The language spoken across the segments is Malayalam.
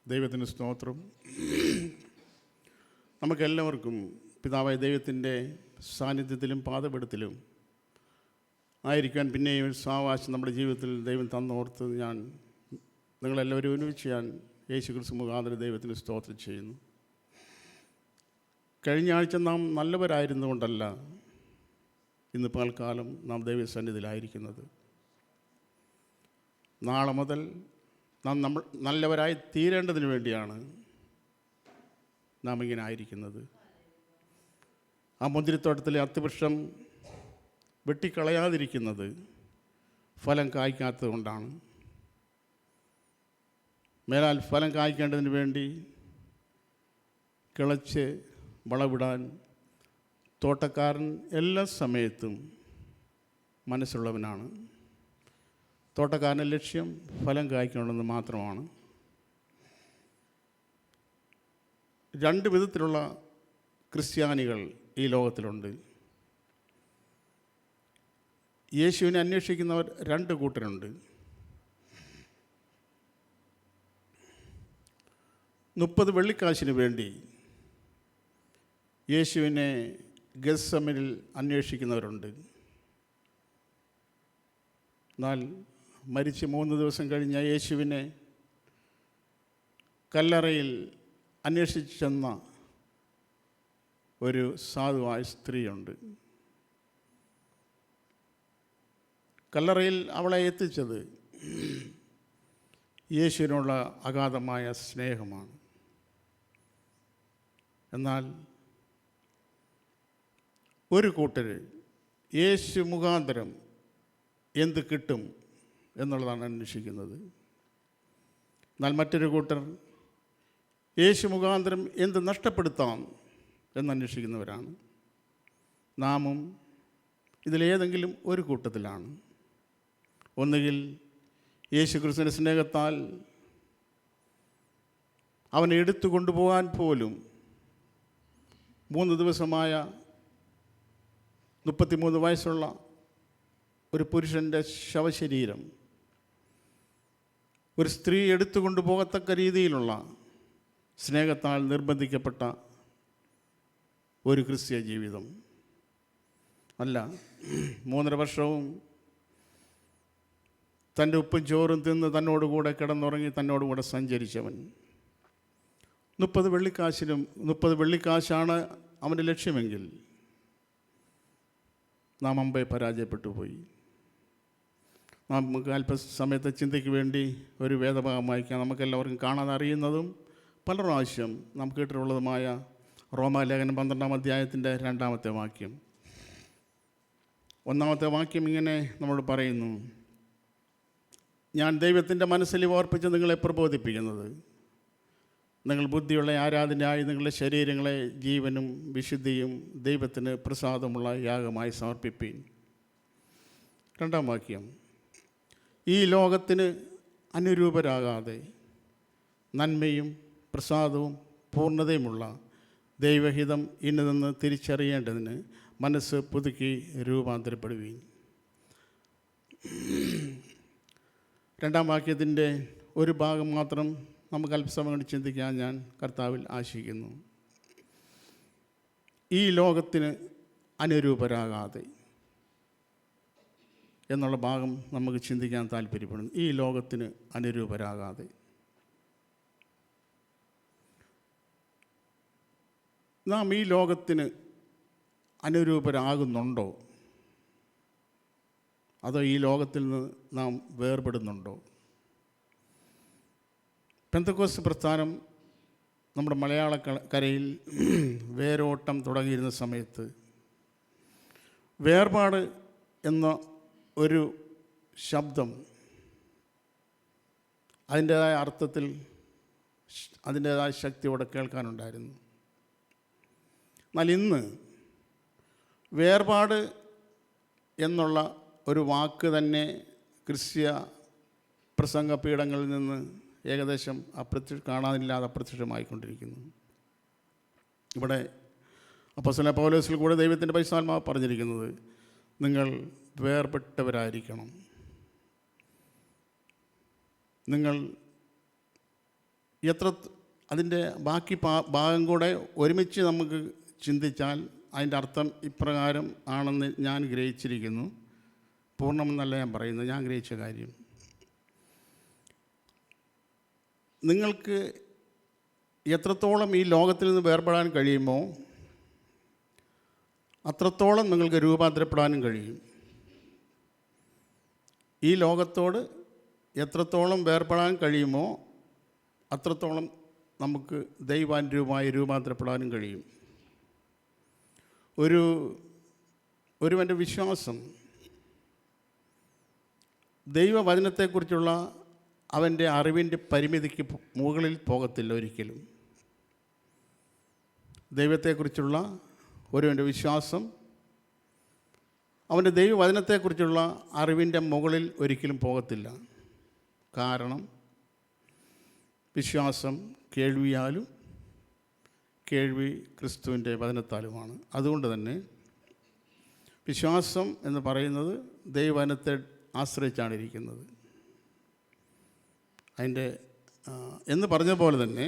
ദൈവത്തിന് സ്തോത്രം. നമുക്കെല്ലാവർക്കും പിതാവായ ദൈവത്തിൻ്റെ സാന്നിധ്യത്തിലും പാദപീഠത്തിലും ആയിരിക്കാൻ പിന്നെയും സാവകാശം നമ്മുടെ ജീവിതത്തിൽ ദൈവം തന്നോർത്ത് ഞാൻ നിങ്ങളെല്ലാവരും ഒരുമിച്ച് ഞാൻ യേശുക്രിസ്തു മുഖാന്തരം ദൈവത്തിന് സ്തോത്രം ചെയ്യുന്നു. കഴിഞ്ഞ ആഴ്ച നാം നല്ലവരായിരുന്നുകൊണ്ടല്ല ഇന്ന് പകൽക്കാലം നാം ദൈവസന്നിധിയിലായിരിക്കുന്നത്. നാളെ മുതൽ നമ്മൾ നല്ലവരായി തീരേണ്ടതിന് വേണ്ടിയാണ് നാം ഇങ്ങനെ ആയിരിക്കുന്നത്. ആ മുന്തിരിത്തോട്ടത്തിലെ അത്തിവൃക്ഷം വെട്ടിക്കളയാതിരിക്കുന്നത് ഫലം കായ്ക്കാത്തത് കൊണ്ടാണ്. മേലാൽ ഫലം കായ്ക്കേണ്ടതിന് വേണ്ടി കിളച്ച് വളവിടാൻ തോട്ടക്കാരൻ എല്ലാ സമയത്തും മനസ്സുള്ളവനാണ്. തോട്ടക്കാരൻ്റെ ലക്ഷ്യം ഫലം കായ്ക്കണമെന്ന് മാത്രമാണ്. രണ്ട് വിധത്തിലുള്ള ക്രിസ്ത്യാനികൾ ഈ ലോകത്തിലുണ്ട്. യേശുവിനെ അന്വേഷിക്കുന്നവർ രണ്ട് കൂട്ടരുണ്ട്. 30 വെള്ളിക്കാശിന് വേണ്ടി യേശുവിനെ ഗെത്സമനിൽ അന്വേഷിക്കുന്നവരുണ്ട്. എന്നാൽ മരിച്ച് 3 ദിവസം കഴിഞ്ഞ യേശുവിനെ കല്ലറയിൽ അന്വേഷിച്ച് ചെന്ന ഒരു സാധുവായ സ്ത്രീയുണ്ട്. കല്ലറയിൽ അവളെ എത്തിച്ചത് യേശുവിനുള്ള അഗാധമായ സ്നേഹമാണ്. എന്നാൽ ഒരു കൂട്ടർ യേശു മുഖാന്തരം എന്ത് കിട്ടും എന്നുള്ളതാണ് അന്വേഷിക്കുന്നത്. എന്നാൽ മറ്റൊരു കൂട്ടർ യേശു മുഖാന്തരം എന്ത് നഷ്ടപ്പെടുത്താം എന്നന്വേഷിക്കുന്നവരാണ്. നാമും ഇതിലേതെങ്കിലും ഒരു കൂട്ടത്തിലാണ്. ഒന്നുകിൽ യേശു ക്രിസ്തുവിൻ്റെ സ്നേഹത്താൽ അവനെ എടുത്തു കൊണ്ടുപോകാൻ പോലും 3 ദിവസമായ 33 വയസ്സുള്ള ഒരു പുരുഷൻ്റെ ശവശരീരം ഒരു സ്ത്രീ എടുത്തുകൊണ്ടു പോകത്തക്ക രീതിയിലുള്ള സ്നേഹത്താൽ നിർബന്ധിക്കപ്പെട്ട ഒരു ക്രിസ്തീയ ജീവിതം അല്ല. 3.5 വർഷവും തൻ്റെ ഉപ്പും ചോറും തിന്ന് തന്നോടുകൂടെ കിടന്നുറങ്ങി തന്നോടുകൂടെ സഞ്ചരിച്ചവൻ 30 വെള്ളിക്കാശാണ് അവൻ്റെ ലക്ഷ്യമെങ്കിൽ നാം മുമ്പേ പരാജയപ്പെട്ടു പോയി. നമുക്ക് അല്പസമയത്തെ ചിന്തയ്ക്ക് വേണ്ടി ഒരു വേദഭാഗം വായിക്കാം. നമുക്കെല്ലാവർക്കും കാണാതെ അറിയുന്നതും പല പ്രാവശ്യം നാം കേട്ടിട്ടുള്ളതുമായ റോമാലേഖനം 12-ാം അധ്യായത്തിൻ്റെ 2-ാമത്തെ വാക്യം. 1-ാമത്തെ വാക്യം ഇങ്ങനെ നമ്മോട് പറയുന്നു: ഞാൻ ദൈവത്തിൻ്റെ മനസ്സിൽ ഓർപ്പിച്ച് നിങ്ങളെ പ്രബോധിപ്പിക്കുന്നത്, നിങ്ങൾ ബുദ്ധിയുള്ള ആരാധനയായി നിങ്ങളുടെ ശരീരങ്ങളെ ജീവനും വിശുദ്ധിയും ദൈവത്തിന് പ്രസാദമുള്ള യാഗമായി സമർപ്പിപ്പീൻ. 2-ാം വാക്യം: ഈ ലോകത്തിന് അനുരൂപരാകാതെ നന്മയും പ്രസാദവും പൂർണ്ണതയുമുള്ള ദൈവഹിതം ഇന്നതെന്ന് തിരിച്ചറിയേണ്ടതിന് മനസ്സ് പുതുക്കി രൂപാന്തരപ്പെടുവീൻ. 2-ാം വാക്യത്തിൻ്റെ ഒരു ഭാഗം മാത്രം നമുക്ക് അല്പസമയം കൊണ്ട് ചിന്തിക്കാൻ ഞാൻ കർത്താവിൽ ആശിക്കുന്നു. ഈ ലോകത്തിന് അനുരൂപരാകാതെ എന്നുള്ള ഭാഗം നമുക്ക് ചിന്തിക്കാൻ താല്പര്യപ്പെടുന്നു. ഈ ലോകത്തിന് അനുരൂപരാകാതെ. നാം ഈ ലോകത്തിന് അനുരൂപരാകുന്നുണ്ടോ? അതോ ഈ ലോകത്തിൽ നിന്ന് നാം വേർപെടുന്നുണ്ടോ? പെന്തക്കോസ്ത് പ്രസ്ഥാനം നമ്മുടെ മലയാളക്കരയിൽ വേരോട്ടം തുടങ്ങിയിരുന്ന സമയത്ത് വേർപാട് എന്ന ഒരു ശബ്ദം അതിൻ്റേതായ അർത്ഥത്തിൽ അതിൻ്റേതായ ശക്തിയോടെ കേൾക്കാനുണ്ടായിരുന്നു. എന്നാൽ ഇന്ന് വേർപാട് എന്നുള്ള ഒരു വാക്ക് തന്നെ ക്രിസ്തീയ പ്രസംഗ പീഠങ്ങളിൽ നിന്ന് ഏകദേശം കാണാനില്ലാതെ അപ്രത്യക്ഷമായിക്കൊണ്ടിരിക്കുന്നു. ഇവിടെ അപ്പോസ്തലനായ പൗലോസിൽ കൂടെ ദൈവത്തിൻ്റെ പരിശുദ്ധാത്മാവ് പറഞ്ഞിരിക്കുന്നത്, നിങ്ങൾ വേർപെട്ടവരായിരിക്കണം, നിങ്ങൾ എത്ര അതിൻ്റെ ബാക്കി ഭാഗം കൂടെ ഒരുമിച്ച് നമുക്ക് ചിന്തിച്ചാൽ അതിൻ്റെ അർത്ഥം ഇപ്രകാരം ആണെന്ന് ഞാൻ ഗ്രഹിച്ചിരിക്കുന്നു. പൂർണ്ണമെന്നല്ല ഞാൻ പറയുന്നത്, ഞാൻ ഗ്രഹിച്ച കാര്യം. നിങ്ങൾക്ക് എത്രത്തോളം ഈ ലോകത്തിൽ നിന്ന് വേർപെടാൻ കഴിയുമോ അത്രത്തോളം നിങ്ങൾക്ക് രൂപാന്തരപ്പെടാനും കഴിയും. ഈ ലോകത്തോട് എത്രത്തോളം വേർപെടാൻ കഴിയുമോ അത്രത്തോളം നമുക്ക് ദൈവാനുരൂപമായി രൂപാന്തരപ്പെടാനും കഴിയും. ഒരുവൻ്റെ വിശ്വാസം ദൈവവചനത്തെക്കുറിച്ചുള്ള അവൻ്റെ അറിവിൻ്റെ പരിമിതിക്ക് മുകളിൽ പോകത്തില്ല ഒരിക്കലും. ദൈവത്തെക്കുറിച്ചുള്ള ഒരുവൻ്റെ വിശ്വാസം അവൻ്റെ ദൈവവചനത്തെക്കുറിച്ചുള്ള അറിവിൻ്റെ മുകളിൽ ഒരിക്കലും പോകത്തില്ല. കാരണം വിശ്വാസം കേൾവിയാലും കേൾവി ക്രിസ്തുവിൻ്റെ വചനത്താലുമാണ്. അതുകൊണ്ട് തന്നെ വിശ്വാസം എന്ന് പറയുന്നത് ദൈവവചനത്തെ ആശ്രയിച്ചാണ് ഇരിക്കുന്നത്. അതിൻ്റെ എന്ന് പറഞ്ഞ പോലെ തന്നെ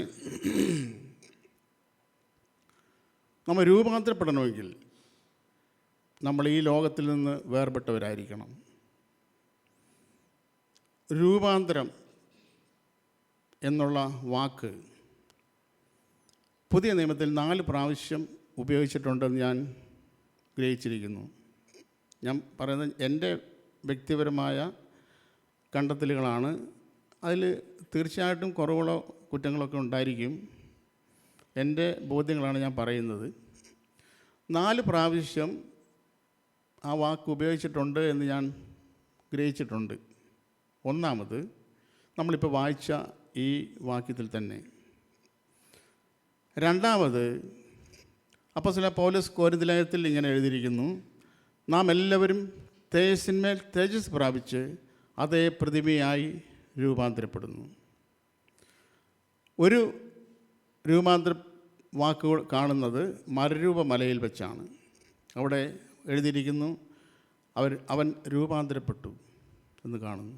നമ്മൾ രൂപാന്തരപ്പെടണമെങ്കിൽ നമ്മൾ ഈ ലോകത്തിൽ നിന്ന് വേർപെട്ടവരായിരിക്കണം. രൂപാന്തരം എന്നുള്ള വാക്ക് പുതിയ നിയമത്തിൽ 4 പ്രാവശ്യം ഉപയോഗിച്ചിട്ടുണ്ടെന്ന് ഞാൻ ഗ്രഹിച്ചിരിക്കുന്നു. ഞാൻ പറയുന്നത് എൻ്റെ വ്യക്തിപരമായ കണ്ടെത്തലുകളാണ്. അതിൽ തീർച്ചയായിട്ടും കുറവുകളോ കുറ്റങ്ങളൊക്കെ ഉണ്ടായിരിക്കും. എൻ്റെ ബോധ്യങ്ങളാണ് ഞാൻ പറയുന്നത്. 4 പ്രാവശ്യം ആ വാക്ക് ഉപയോഗിച്ചിട്ടുണ്ട് എന്ന് ഞാൻ ഗ്രഹിച്ചിട്ടുണ്ട്. ഒന്നാമത് നമ്മളിപ്പോൾ വായിച്ച ഈ വാക്യത്തിൽ തന്നെ. രണ്ടാമത് അപ്പോസ്തലനായ പൗലോസ് കൊരിന്ത്യർ ലേഖനത്തിൽ ഇങ്ങനെ എഴുതിയിരിക്കുന്നു, നാം എല്ലാവരും തേജസ്സിന്മേൽ തേജസ് പ്രാപിച്ച് അതേ പ്രതിമയായി രൂപാന്തരപ്പെടുന്നു. ഒരു രൂപാന്തര വാക്കുകൾ കാണുന്നത് മരരൂപമലയിൽ വെച്ചാണ്. അവിടെ എഴുതിയിരിക്കുന്നു അവൻ രൂപാന്തരപ്പെട്ടു എന്ന് കാണുന്നു.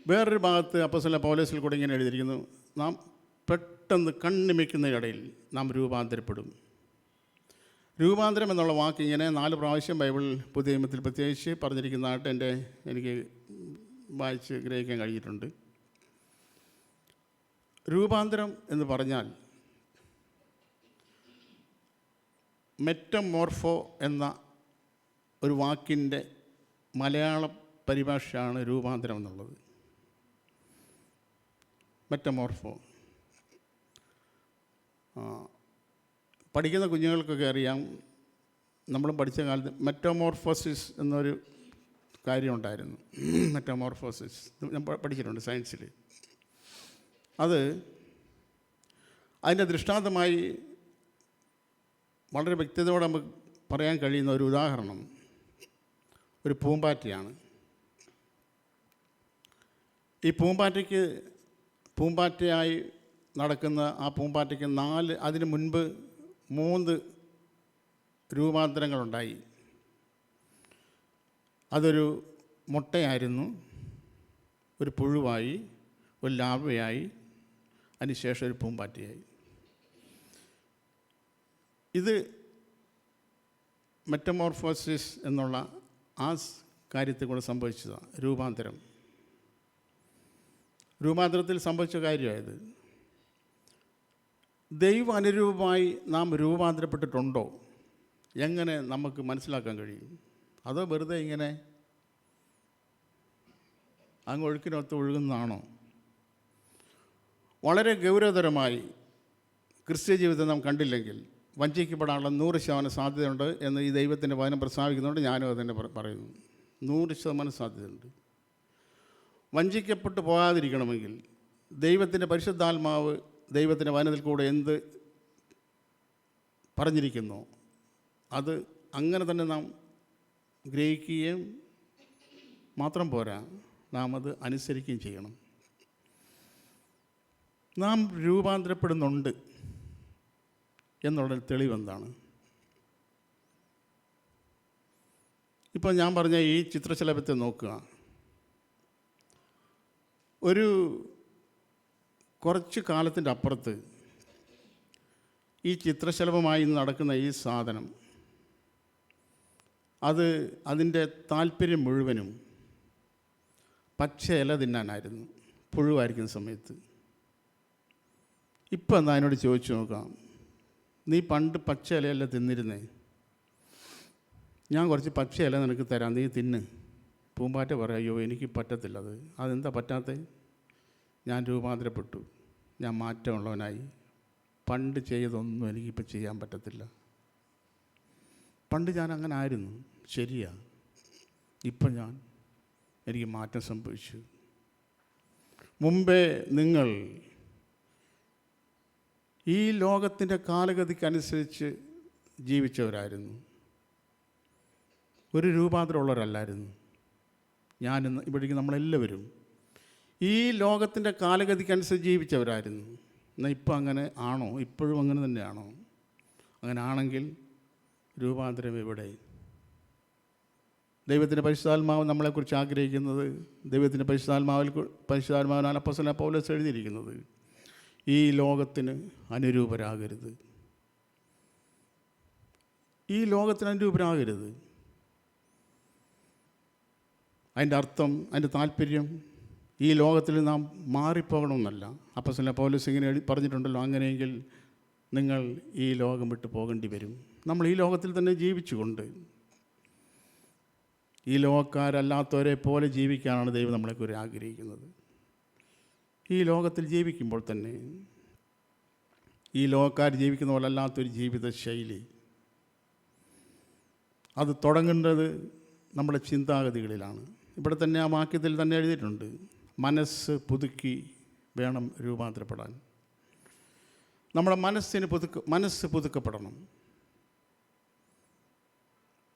വേറൊരു ഭാഗത്ത് അപ്പോസ്തലനായ പൗലോസിൽ കൂടെ ഇങ്ങനെ എഴുതിയിരിക്കുന്നു, നാം പെട്ടെന്ന് കണ്ണിമയ്ക്കുന്നതിനിടയിൽ നാം രൂപാന്തരപ്പെടും. രൂപാന്തരം എന്നുള്ള വാക്ക് ഇങ്ങനെ 4 പ്രാവശ്യം ബൈബിൾ പുതിയ നിയമത്തിൽ പ്രത്യേകിച്ച് പറഞ്ഞിരിക്കുന്നതായിട്ട് എനിക്ക് വായിച്ച് ഗ്രഹിക്കാൻ കഴിഞ്ഞിട്ടുണ്ട്. രൂപാന്തരം എന്ന് പറഞ്ഞാൽ മെറ്റമോർഫോ എന്ന ഒരു വാക്കിൻ്റെ മലയാള പരിഭാഷയാണ് രൂപാന്തരം എന്നുള്ളത്. മെറ്റമോർഫോ പഠിക്കുന്ന കുഞ്ഞുങ്ങൾക്കൊക്കെ അറിയാം. നമ്മളും പഠിച്ച കാലത്ത് മെറ്റമോർഫോസിസ് എന്നൊരു കാര്യമുണ്ടായിരുന്നു. മെറ്റമോർഫോസിസ് ഞാൻ പഠിച്ചിട്ടുണ്ട് സയൻസിൽ. അതിൻ്റെ ദൃഷ്ടാന്തമായി വളരെ വ്യക്തതയോടെ നമുക്ക് പറയാൻ കഴിയുന്ന ഒരു ഉദാഹരണം ഒരു പൂമ്പാറ്റയാണ്. ഈ പൂമ്പാറ്റയായി നടക്കുന്ന ആ പൂമ്പാറ്റയ്ക്ക് അതിന് മുൻപ് 3 രൂപാന്തരങ്ങളുണ്ടായി. അതൊരു മുട്ടയായിരുന്നു, ഒരു പുഴുവായി, ഒരു ലാർവയായി, അതിനുശേഷം ഒരു പൂമ്പാറ്റയായി. ഇത് മെറ്റമോർഫോസിസ് എന്നുള്ള ആ കാര്യത്തിൽ കൂടെ സംഭവിച്ചതാണ് രൂപാന്തരം. രൂപാന്തരത്തിൽ സംഭവിച്ച കാര്യമായത്. ദൈവ അനുരൂപമായി നാം രൂപാന്തരപ്പെട്ടിട്ടുണ്ടോ? എങ്ങനെ നമുക്ക് മനസ്സിലാക്കാൻ കഴിയും? അതോ വെറുതെ ഇങ്ങനെ അങ്ങ് ഒഴുക്കിനൊത്ത് ഒഴുകുന്നതാണോ? വളരെ ഗൗരവതരമായി ക്രിസ്ത്യ ജീവിതം നാം കണ്ടില്ലെങ്കിൽ വഞ്ചിക്കപ്പെടാനുള്ള 100% സാധ്യതയുണ്ട് എന്ന് ഈ ദൈവത്തിൻ്റെ വചനം പ്രസ്താവിക്കുന്നുണ്ട്. ഞാനും അതുതന്നെ പറയുന്നു. 100% സാധ്യതയുണ്ട്. വഞ്ചിക്കപ്പെട്ടു പോകാതിരിക്കണമെങ്കിൽ ദൈവത്തിൻ്റെ പരിശുദ്ധാത്മാവ് ദൈവത്തിൻ്റെ വചനത്തിൽ കൂടെ എന്ത് പറഞ്ഞിരിക്കുന്നു അത് അങ്ങനെ തന്നെ നാം ഗ്രഹിക്കുകയും മാത്രം പോരാ, നാം അത് അനുസരിക്കുകയും ചെയ്യണം. നാം രൂപാന്തരപ്പെടുന്നുണ്ട് എന്നുള്ള തെളിവെന്താണ്? ഇപ്പോൾ ഞാൻ പറഞ്ഞ ഈ ചിത്രശലഭത്തെ നോക്കുക. ഒരു കുറച്ച് കാലത്തിൻ്റെ അപ്പുറത്ത് ഈ ചിത്രശലഭമായി നടക്കുന്ന ഈ സാധനം അതിൻ്റെ താല്പര്യം മുഴുവനും പച്ച ഇല തിന്നാനായിരുന്നു, പുഴുവായിരിക്കുന്ന സമയത്ത്. ഇപ്പം എന്നാ എന്നോട് ചോദിച്ചു നോക്കാം, നീ പണ്ട് പച്ച ഇലയല്ല തിന്നിരുന്നേ, ഞാൻ കുറച്ച് പച്ച ഇല നിനക്ക് തരാം, നീ തിന്ന്. പൂമ്പാറ്റ പറയാം, അയ്യോ എനിക്ക് പറ്റത്തില്ല, അതെന്താ പറ്റാത്തത്? ഞാൻ രൂപാന്തരപ്പെട്ടു, ഞാൻ മാറ്റമുള്ളവനായി, പണ്ട് ചെയ്തൊന്നും എനിക്കിപ്പോൾ ചെയ്യാൻ പറ്റത്തില്ല. പണ്ട് ഞാൻ അങ്ങനെ ആയിരുന്നു, ശരിയാ, ഇപ്പം എനിക്ക് മാറ്റം സംഭവിച്ചു. മുമ്പേ നിങ്ങൾ ഈ ലോകത്തിൻ്റെ കാലഗതിക്കനുസരിച്ച് ജീവിച്ചവരായിരുന്നു, ഒരു രൂപാന്തരമുള്ളവരല്ലായിരുന്നു. ഞാനിന്ന് ഇവിടേക്ക് നമ്മളെല്ലാവരും ഈ ലോകത്തിൻ്റെ കാലഗതിക്കനുസരിച്ച് ജീവിച്ചവരായിരുന്നു. എന്നാൽ ഇപ്പം അങ്ങനെ ആണോ? ഇപ്പോഴും അങ്ങനെ തന്നെയാണോ? അങ്ങനെ ആണെങ്കിൽ രൂപാന്തരം എവിടെ? ദൈവത്തിൻ്റെ പരിശുദ്ധാത്മാവ് നമ്മളെക്കുറിച്ച് ആഗ്രഹിക്കുന്നത്, ദൈവത്തിൻ്റെ പരിശുദ്ധാത്മാവിനാൽ അപ്പോസ്തലനായ പൗലോസ് എഴുതിയിരിക്കുന്നത്, ഈ ലോകത്തിന് അനുരൂപരാകരുത്. ഈ ലോകത്തിന് അനുരൂപരാകരുത്. അതിൻ്റെ അർത്ഥം, അതിൻ്റെ താല്പര്യം ഈ ലോകത്തിൽ നാം മാറിപ്പോകണമെന്നല്ല. അപ്പോസ്തലനായ പൗലോസ് ഇങ്ങനെ പറഞ്ഞിട്ടുണ്ടല്ലോ, അങ്ങനെയെങ്കിൽ നിങ്ങൾ ഈ ലോകം വിട്ട് പോകേണ്ടി വരും. നമ്മൾ ഈ ലോകത്തിൽ തന്നെ ജീവിച്ചുകൊണ്ട് ഈ ലോകക്കാരല്ലാത്തവരെ പോലെ ജീവിക്കാനാണ് ദൈവം നമ്മളെക്കുറിച്ച് ആഗ്രഹിക്കുന്നത്. ഈ ലോകത്തിൽ ജീവിക്കുമ്പോൾ തന്നെ ഈ ലോകക്കാർ ജീവിക്കുന്ന പോലെ അല്ലാത്തൊരു ജീവിത ശൈലി, അത് തുടങ്ങേണ്ടത് നമ്മുടെ ചിന്താഗതികളിലാണ്. ഇവിടെ തന്നെ ആ വാക്യത്തിൽ തന്നെ എഴുതിയിട്ടുണ്ട്, മനസ്സ് പുതുക്കി വേണം രൂപാന്തരപ്പെടാൻ. നമ്മുടെ മനസ്സ് പുതുക്കപ്പെടണം.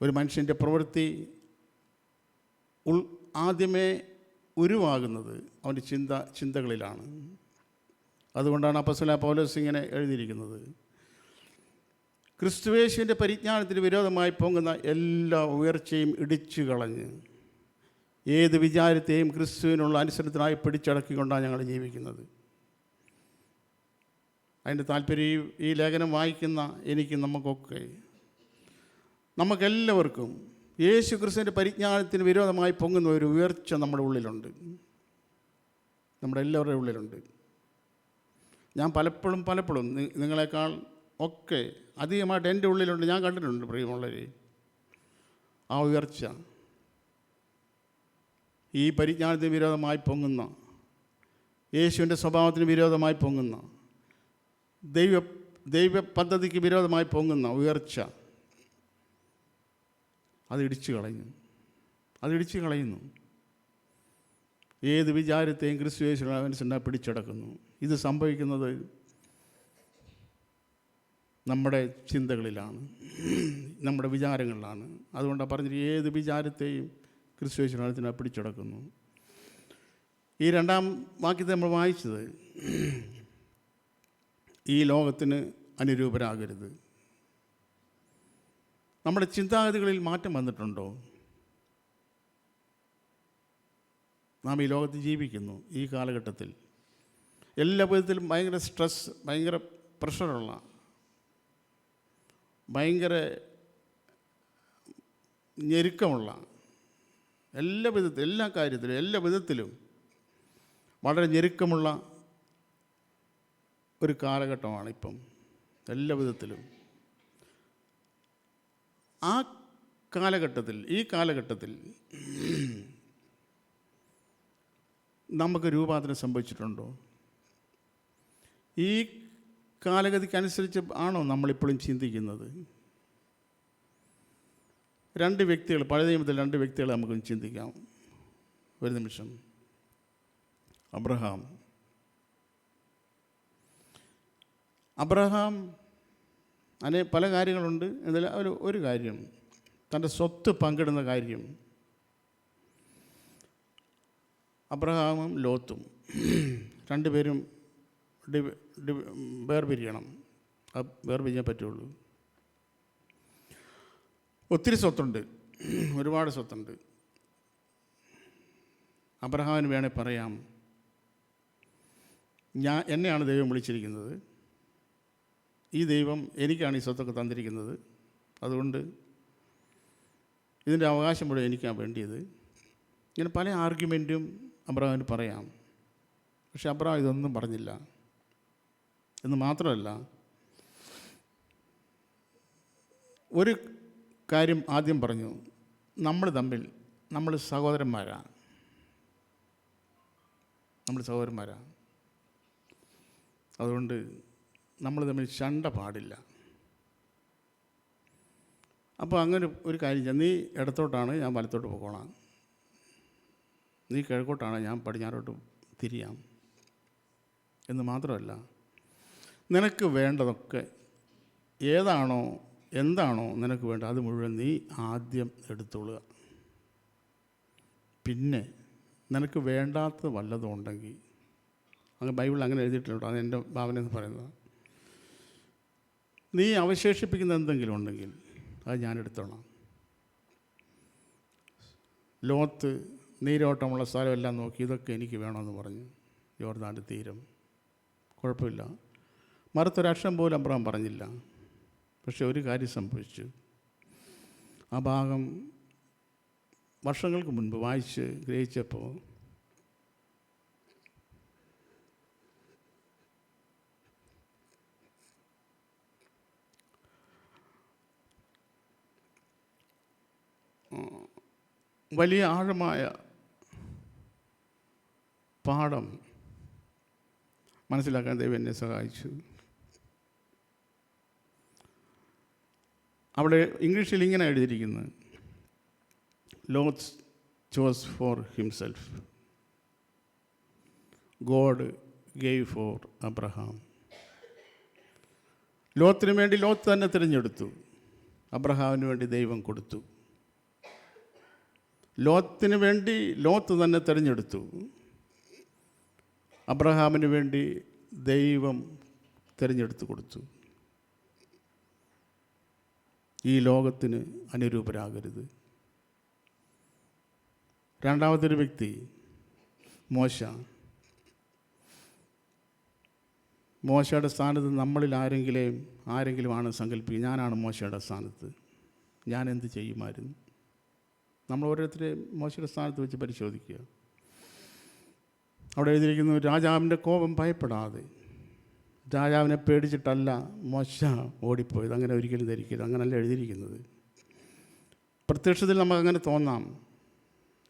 ഒരു മനുഷ്യൻ്റെ പ്രവൃത്തി ആദ്യമേ ഉരുവാകുന്നത് അവൻ്റെ ചിന്തകളിലാണ്. അതുകൊണ്ടാണ് അപ്പോസ്തലനായ പൗലോസ് ഇങ്ങനെ എഴുതിയിരിക്കുന്നത്, ക്രിസ്തുയേശുവിൻ്റെ പരിജ്ഞാനത്തിന് വിരോധമായി പൊങ്ങുന്ന എല്ലാ ഉയർച്ചയും ഇടിച്ചു കളഞ്ഞ് ഏത് വിചാരത്തെയും ക്രിസ്തുവിനുള്ള അനുസരണത്തിനായി പിടിച്ചടക്കിക്കൊണ്ടാണ് ഞങ്ങൾ ജീവിക്കുന്നത്. അതിൻ്റെ താല്പര്യം ഈ ലേഖനം വായിക്കുന്ന നമുക്കെല്ലാവർക്കും യേശു ക്രിസ്തുവിൻ്റെ പരിജ്ഞാനത്തിന് വിരോധമായി പൊങ്ങുന്ന ഒരു ഉയർച്ച നമ്മുടെ ഉള്ളിലുണ്ട്, നമ്മുടെ എല്ലാവരുടെയും ഉള്ളിലുണ്ട്. ഞാൻ പലപ്പോഴും നിങ്ങളെക്കാൾ ഒക്കെ അധികമായിട്ട് എൻ്റെ ഉള്ളിലുണ്ട്, ഞാൻ കണ്ടിട്ടുണ്ട് പ്രിയമുള്ളവരെ. ആ ഉയർച്ച ഈ പരിജ്ഞാനത്തിന് വിരോധമായി പൊങ്ങുന്ന, യേശുവിൻ്റെ സ്വഭാവത്തിന് വിരോധമായി പൊങ്ങുന്ന, ദൈവ പദ്ധതിക്ക് വിരോധമായി പൊങ്ങുന്ന ഉയർച്ച, അതിടിച്ചു കളയുന്നു. ഏത് വിചാരത്തെയും ക്രിസ്തു യേശുവിന്റെ അനുസരണ പിടിച്ചടക്കുന്നു. ഇത് സംഭവിക്കുന്നത് നമ്മുടെ ചിന്തകളിലാണ്, നമ്മുടെ വിചാരങ്ങളിലാണ്. അതുകൊണ്ടാണ് പറഞ്ഞത്, ഏത് വിചാരത്തെയും ക്രിസ്തു യേശുവിനെ പിടിച്ചടക്കുന്നു. ഈ രണ്ടാം വാക്യത്തെ നമ്മൾ വായിച്ചത്, ഈ ലോകത്തിന് അനുരൂപരാകരുത്. നമ്മുടെ ചിന്താഗതികളിൽ മാറ്റം വന്നിട്ടുണ്ടോ? നാം ഈ ലോകത്ത് ജീവിക്കുന്നു, ഈ കാലഘട്ടത്തിൽ എല്ലാ വിധത്തിലും ഭയങ്കര സ്ട്രെസ്, ഭയങ്കര പ്രഷറുള്ള, ഭയങ്കര ഞെരുക്കമുള്ള, എല്ലാ കാര്യത്തിലും എല്ലാ വിധത്തിലും വളരെ ഞെരുക്കമുള്ള ഒരു കാലഘട്ടമാണ് ഇപ്പം, എല്ലാ വിധത്തിലും. ഈ കാലഘട്ടത്തിൽ നമുക്ക് രൂപാന്തരം സംഭവിച്ചിട്ടുണ്ടോ? ഈ കാലഗതിക്കനുസരിച്ച് ആണോ നമ്മളിപ്പോഴും ചിന്തിക്കുന്നത്? പഴയ നിയമത്തിൽ രണ്ട് വ്യക്തികളെ നമുക്ക് ചിന്തിക്കാം ഒരു നിമിഷം. അബ്രഹാം പല കാര്യങ്ങളുണ്ട്. എന്നാലും ഒരു കാര്യം, തൻ്റെ സ്വത്ത് പങ്കിടുന്ന കാര്യം. അബ്രഹാമും ലോത്തും രണ്ടുപേരും വേർപിരിയണം. വേർപിരിയാൻ പറ്റുള്ളൂ. ഒത്തിരി സ്വത്തുണ്ട്, ഒരുപാട് സ്വത്തുണ്ട്. അബ്രഹാമിന് വേണേൽ പറയാം, എന്നെയാണ് ദൈവം വിളിച്ചിരിക്കുന്നത്. ഈ ദൈവം എനിക്കാണ് ഈ സ്വത്തൊക്കെ തന്നിരിക്കുന്നത്. അതുകൊണ്ട് ഇതിൻ്റെ അവകാശം മുഴുവൻ എനിക്കാണ് വേണ്ടിയത്. ഇങ്ങനെ പല ആർഗ്യുമെൻറ്റും അബ്രഹാമിന് പറയാം. പക്ഷെ അബ്രഹാം ഇതൊന്നും പറഞ്ഞില്ല. എന്ന് മാത്രമല്ല, ഒരു കാര്യം ആദ്യം പറഞ്ഞു, നമ്മൾ സഹോദരന്മാരാണ്. അതുകൊണ്ട് നമ്മൾ തമ്മിൽ ശണ്ട പാടില്ല. അപ്പോൾ അങ്ങനെ ഒരു കാര്യം ചെയ്യാം, നീ ഇടത്തോട്ടാണ്, ഞാൻ വലത്തോട്ട് പോകണം. നീ കിഴക്കോട്ടാണ്, ഞാൻ പടിഞ്ഞാറോട്ട് തിരിയാം. എന്ന് മാത്രമല്ല, നിനക്ക് വേണ്ടതൊക്കെ ഏതാണോ എന്താണോ നിനക്ക് വേണ്ടത് അത് മുഴുവൻ നീ ആദ്യം എടുത്തോളുക. പിന്നെ നിനക്ക് വേണ്ടാത്ത വല്ലതും ഉണ്ടെങ്കിൽ, അങ്ങ് ബൈബിളിൽ അങ്ങനെ എഴുതിയിട്ടുണ്ട്, അത് എൻ്റെ ഭാവന എന്ന് പറയുന്നത്, നീ അവശേഷിപ്പിക്കുന്ന എന്തെങ്കിലും ഉണ്ടെങ്കിൽ അത് ഞാൻ എടുത്തോളാം. ലോത്ത് നീരോട്ടമുള്ള സ്ഥലമെല്ലാം നോക്കി ഇതൊക്കെ എനിക്ക് വേണമെന്ന് പറഞ്ഞു. യോർദാൻ്റെ തീരം, കുഴപ്പമില്ല. മറുത്തൊരക്ഷരം പോലും അബ്രഹാം പറഞ്ഞില്ല. പക്ഷെ ഒരു കാര്യം സംഭവിച്ചു. ആ ഭാഗം വർഷങ്ങൾക്ക് മുൻപ് വായിച്ച് ഗ്രഹിച്ചപ്പോൾ വലിയ ആഴമായ പാഠം മനസ്സിലാക്കാൻ ദൈവം എന്നെ സഹായിച്ചു. അവിടെ ഇംഗ്ലീഷിൽ ഇങ്ങനെ എഴുതിയിരിക്കുന്നത്, Lot chose for himself, God gave for Abraham. ലോത്തിന് വേണ്ടി ലോത്ത് തന്നെ തിരഞ്ഞെടുത്തു, അബ്രഹാമിന് വേണ്ടി ദൈവം കൊടുത്തു. ലോത്തിന് വേണ്ടി ലോത്ത് തന്നെ തിരഞ്ഞെടുത്തു, അബ്രഹാമിന് വേണ്ടി ദൈവം തിരഞ്ഞെടുത്ത് കൊടുത്തു. ഈ ലോകത്തിന് അനുരൂപരാകരുത്. രണ്ടാമതൊരു വ്യക്തി മോശയുടെ സ്ഥാനത്ത് നമ്മളിൽ ആരെങ്കിലും ആണ് സങ്കല്പിക്കുക, ഞാനാണ് മോശയുടെ സ്ഥാനത്ത്, ഞാൻ എന്ത് ചെയ്യുമായിരുന്നു? നമ്മൾ ഓരോരുത്തരെ മോശയുടെ സ്ഥാനത്ത് വെച്ച് പരിശോധിക്കുക. അവിടെ എഴുതിയിരിക്കുന്നു, രാജാവിൻ്റെ കോപം ഭയപ്പെടാതെ. രാജാവിനെ പേടിച്ചിട്ടല്ല മോശ ഓടിപ്പോയത്. അങ്ങനെ ഒരിക്കലും ധരിക്കരുത്, അങ്ങനല്ല എഴുതിയിരിക്കുന്നത്. പ്രത്യക്ഷത്തിൽ നമുക്കങ്ങനെ തോന്നാം,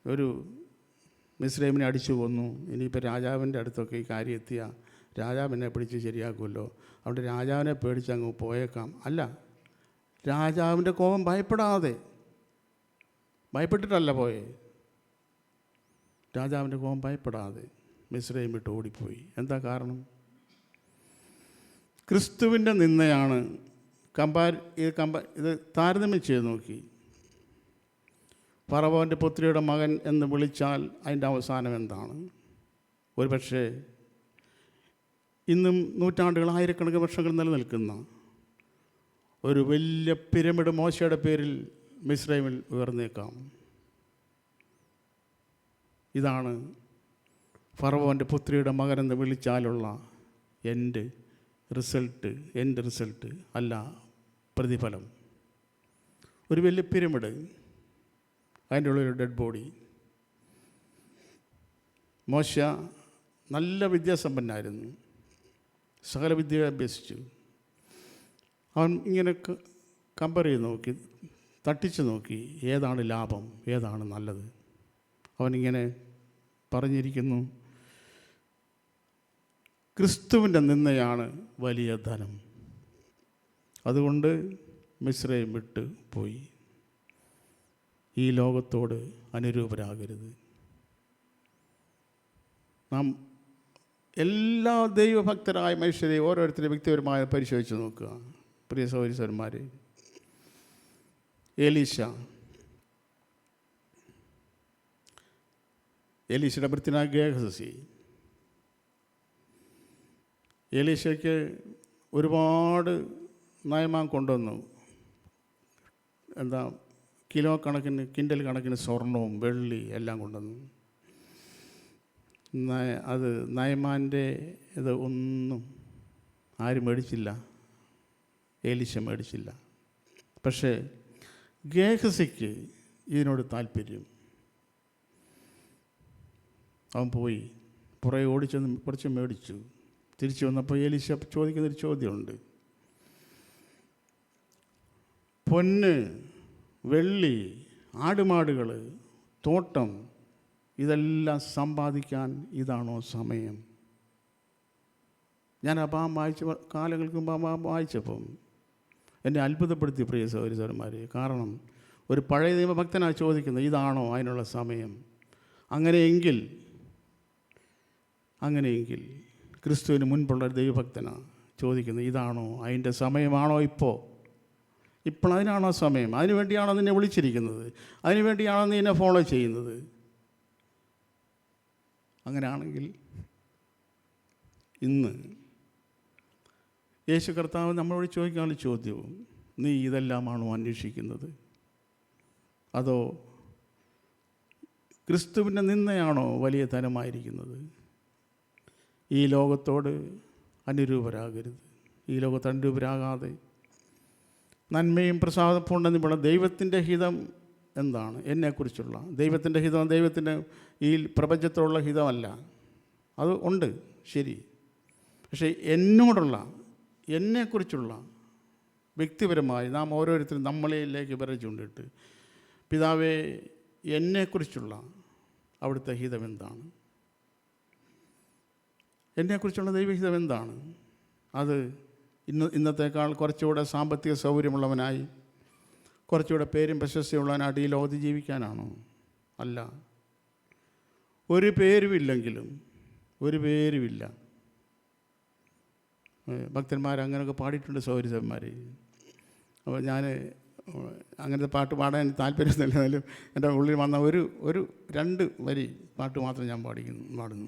ഒരു മിസ്രൈമിനെ അടിച്ചു കൊന്നു, ഇനിയിപ്പോൾ രാജാവിൻ്റെ അടുത്തൊക്കെ ഈ കാര്യം എത്തിയ രാജാവിനെ പിടിച്ച് ശരിയാക്കുമല്ലോ, അവിടെ രാജാവിനെ പേടിച്ച് അങ്ങ് പോയേക്കാം. അല്ല, രാജാവിൻ്റെ കോപം ഭയപ്പെട്ടിട്ടല്ല പോയേ. രാജാവിൻ്റെ കോപം ഭയപ്പെടാതെ മിസ്രൈം വിട്ട് ഓടിപ്പോയി. എന്താ കാരണം? ക്രിസ്തുവിൻ്റെ നിന്നയാണ്. ഇത് താരതമ്യം ചെയ്ത് നോക്കി. ഫറവോൻ്റെ പുത്രിയുടെ മകൻ എന്ന് വിളിച്ചാൽ അതിൻ്റെ അവസാനം എന്താണ്? ഒരു പക്ഷേ ഇന്നും നൂറ്റാണ്ടുകൾ, ആയിരക്കണക്കിന് വർഷങ്ങൾ നിലനിൽക്കുന്ന ഒരു വലിയ പിരമിഡ് മോശയുടെ പേരിൽ മിസ്രൈമിൽ ഉയർന്നേക്കാം. ഇതാണ് ഫറവോൻ്റെ പുത്രിയുടെ മകനെന്ന് വിളിച്ചാലുള്ള എൻ്റെ റിസൾട്ട് അല്ല പ്രതിഫലം. ഒരു വലിയ പിരമിഡ്, അതിൻ്റെ ഉള്ളൊരു ഡെഡ് ബോഡി. മോശ നല്ല വിദ്യാസമ്പന്നായിരുന്നു, സകല വിദ്യ അഭ്യസിച്ചു. അവൻ ഇങ്ങനെ കമ്പയർ ചെയ്ത് നോക്കി, തട്ടിച്ച് നോക്കി, ഏതാണ് ലാഭം, ഏതാണ് നല്ലത്. അവനിങ്ങനെ പറഞ്ഞിരിക്കുന്നു, ക്രിസ്തുവിൻ്റെ നിന്നയാണ് വലിയ ധനം, അതുകൊണ്ട് മിസ്രൈം വിട്ട് പോയി. ഈ ലോകത്തോട് അനുരൂപരാകരുത്. നാം എല്ലാ ദൈവഭക്തരായ മനുഷ്യരെ ഓരോരുത്തരെ വ്യക്തിപരമായി പരിശോധിച്ച് നോക്കുക. പ്രിയ സഹോദരന്മാരെ, എലീശയുടെ ഭൃത്യനായ ഗേഹസി, എലീശയ്ക്ക് ഒരുപാട് നയമാൻ കൊണ്ടുവന്നു. കിൻഡൽ കണക്കിന് സ്വർണവും വെള്ളി എല്ലാം കൊണ്ടുവന്നു. അത് നയമാൻ്റെ ഇത് ഒന്നും ആരും മേടിച്ചില്ല, എലീശ മേടിച്ചില്ല. പക്ഷേ ഗേഹസിക്ക് ഇതിനോട് താല്പര്യം. അവൻ പോയി പുറകെ ഓടിച്ചെന്ന് കുറച്ച് മേടിച്ചു. തിരിച്ചു വന്നപ്പോൾ എലീശ ചോദിക്കുന്നൊരു ചോദ്യമുണ്ട്. പൊന്ന്, വെള്ളി, ആടുമാടുകൾ, തോട്ടം, ഇതെല്ലാം സമ്പാദിക്കാൻ ഇതാണോ സമയം? ഞാൻ അപ്പം കാലങ്ങൾക്ക് മുമ്പ് വായിച്ചപ്പം എന്നെ അത്ഭുതപ്പെടുത്തി പ്രിയ സഹോദരന്മാർ. കാരണം ഒരു പഴയ നിയമഭക്തനാണ് ചോദിക്കുന്നത്, ഇതാണോ അതിനുള്ള സമയം? അങ്ങനെയെങ്കിൽ ക്രിസ്തുവിന് മുൻപുള്ള ഒരു ദൈവഭക്തനാണ് ചോദിക്കുന്നത്, ഇതാണോ അതിൻ്റെ സമയമാണോ? ഇപ്പോൾ അതിനാണോ സമയം? അതിനു വേണ്ടിയാണോ നിന്നെ വിളിച്ചിരിക്കുന്നത്? അതിനു വേണ്ടിയാണോ നീ എന്നെ ഫോളോ ചെയ്യുന്നത്? അങ്ങനെയാണെങ്കിൽ ഇന്ന് യേശു കർത്താവ് നമ്മളോട് ചോദിക്കാനുള്ള ചോദ്യവും, നീ ഇതെല്ലാമാണോ അന്വേഷിക്കുന്നത്? അതോ ക്രിസ്തുവിൻ്റെ നിന്നയാണോ വലിയ ധനമായിരിക്കുന്നത്? ഈ ലോകത്തോട് അനുരൂപരാകരുത്. ഈ ലോകത്ത് അനുരൂപരാകാതെ നന്മയും പ്രസാദപ്പുണ്ടെന്നുള്ള ദൈവത്തിൻ്റെ ഹിതം എന്താണ്? എന്നെക്കുറിച്ചുള്ള ദൈവത്തിൻ്റെ ഹിതം ദൈവത്തിൻ്റെ ഈ പ്രപഞ്ചത്തിലുള്ള ഹിതമല്ല. അത് ഉണ്ട്, ശരി. പക്ഷേ എന്നെക്കുറിച്ചുള്ള വ്യക്തിപരമായി നാം ഓരോരുത്തരും നമ്മളിലേക്ക് വിരൽ ചൂണ്ടിട്ട്, പിതാവേ, എന്നെക്കുറിച്ചുള്ള അവിടുത്തെ ഹിതം എന്താണ്? എന്നെക്കുറിച്ചുള്ള ദൈവഹിതം എന്താണ്? അത് ഇന്നത്തേക്കാൾ കുറച്ചുകൂടെ സാമ്പത്തിക സൗകര്യമുള്ളവനായി, കുറച്ചുകൂടെ പേരും പ്രശസ്തിയുള്ളവനായിട്ട് ഈ ലോകത്ത് ജീവിക്കാനാണോ? അല്ല. ഒരു പേരുമില്ലെങ്കിലും ഒരു പേരുമില്ല. ഭക്തന്മാർ പാടിയിട്ടുണ്ട് സൗരസന്മാർ. അപ്പോൾ ഞാൻ അങ്ങനത്തെ പാട്ട് പാടാൻ താല്പര്യമൊന്നുമില്ല. എന്നാലും എൻ്റെ ഉള്ളിൽ വന്ന ഒരു 2 വരി പാട്ട് മാത്രം ഞാൻ പാടുന്നു.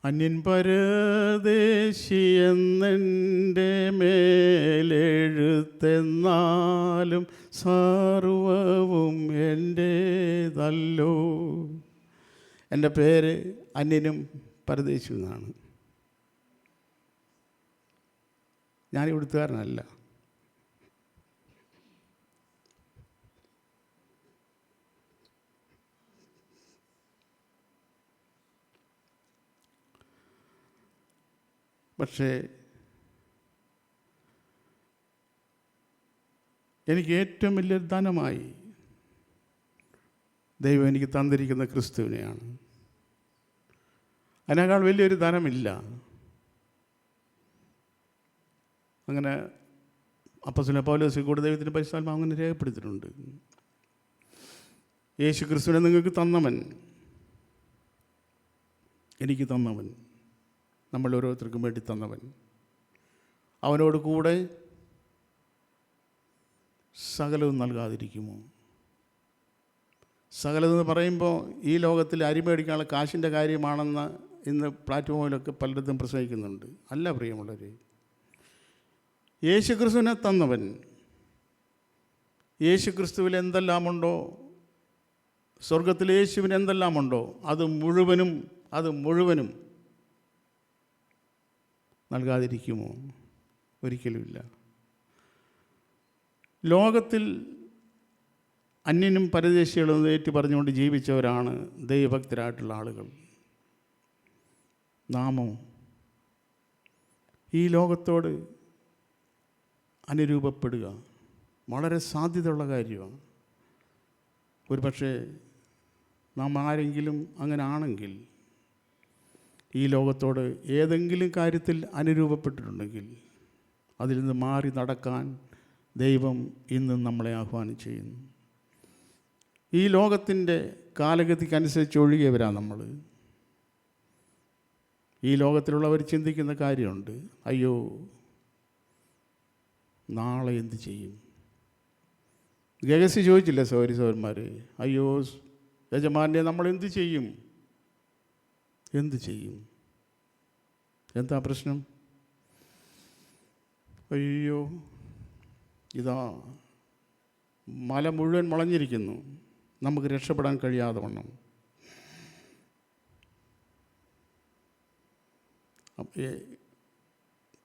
അന്യൻ പരദേശിയെന്നെൻ്റെ മേലെഴുത്തെന്നാലും സർവവും എൻ്റേതല്ലോ. എൻ്റെ പേര് അന്യനും പരദേശിയും എന്നാണ്. ഞാൻ ഇവിടുത്തുകാരനല്ല. പക്ഷേ എനിക്ക് ഏറ്റവും വലിയൊരു ധനമായി ദൈവം എനിക്ക് തന്നിരിക്കുന്ന ക്രിസ്തുവിനെയാണ്. അതിനേക്കാൾ വലിയൊരു ധനമില്ല. അങ്ങനെ അപ്പോസ്തലൻ പൗലോസ് കൂടെ ദൈവത്തിൻ്റെ പരിശുദ്ധാത്മാവ് അങ്ങനെ രേഖപ്പെടുത്തിയിട്ടുണ്ട്. യേശു ക്രിസ്തുവിനെ നിങ്ങൾക്ക് തന്നവൻ, എനിക്ക് തന്നവൻ, നമ്മൾ ഓരോരുത്തർക്കും വേണ്ടി തന്നവൻ, അവനോട് കൂടെ സകലവും നൽകാതിരിക്കുമോ? സകലതെന്ന് പറയുമ്പോൾ ഈ ലോകത്തിൽ അരി മേടിക്കാനുള്ള കാശിൻ്റെ കാര്യമാണെന്ന് ഇന്ന് പ്ലാറ്റ്ഫോമിലൊക്കെ പലയിടത്തും പ്രസംഗിക്കുന്നുണ്ട്. അല്ല പ്രിയമുള്ളവർ, യേശു ക്രിസ്തുവിനെ തന്നവൻ, യേശു ക്രിസ്തുവിൽ എന്തെല്ലാമുണ്ടോ, സ്വർഗത്തിൽ യേശുവിന് എന്തെല്ലാമുണ്ടോ അത് മുഴുവനും നൽകാതിരിക്കുമോ? ഒരിക്കലുമില്ല. ലോകത്തിൽ അന്യനും പരദേശികളും ഏറ്റു പറഞ്ഞുകൊണ്ട് ജീവിച്ചവരാണ് ദൈവഭക്തരായിട്ടുള്ള ആളുകൾ. നാമോ ഈ ലോകത്തോട് അനുരൂപപ്പെടുക വളരെ സാധ്യതയുള്ള കാര്യമാണ്. ഒരു പക്ഷേ നാം ആരെങ്കിലും അങ്ങനെ ആണെങ്കിൽ, ഈ ലോകത്തോട് ഏതെങ്കിലും കാര്യത്തിൽ അനുരൂപപ്പെട്ടിട്ടുണ്ടെങ്കിൽ അതിൽ നിന്ന് മാറി നടക്കാൻ ദൈവം ഇന്നും നമ്മളെ ആഹ്വാനം ചെയ്യുന്നു. ഈ ലോകത്തിൻ്റെ കാലഗതിക്കനുസരിച്ച് ഒഴുകിയവരാണ് നമ്മൾ. ഈ ലോകത്തിലുള്ളവർ ചിന്തിക്കുന്ന കാര്യമുണ്ട്, അയ്യോ നാളെ എന്ത് ചെയ്യും? ഗഹസി ചോദിച്ചില്ല സഹോദരന്മാർ, അയ്യോ യജമാനെ നമ്മൾ എന്ത് ചെയ്യും? എന്താ പ്രശ്നം? അയ്യോ ഇതാ മല മുഴുവൻ മുളഞ്ഞിരിക്കുന്നു, നമുക്ക് രക്ഷപ്പെടാൻ കഴിയാതെ വണ്ണം.